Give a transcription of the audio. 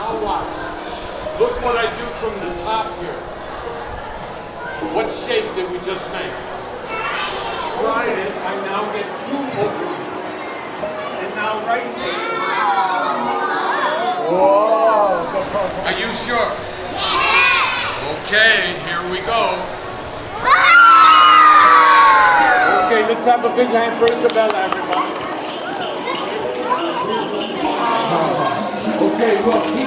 Now watch. Look what I do from the top here. What shape did we just make? Tried it, I now get two openings. And now right there. Whoa! Are you sure? Yeah! Okay, here we go. Okay, let's have a big hand for Isabella, everybody. Okay, look.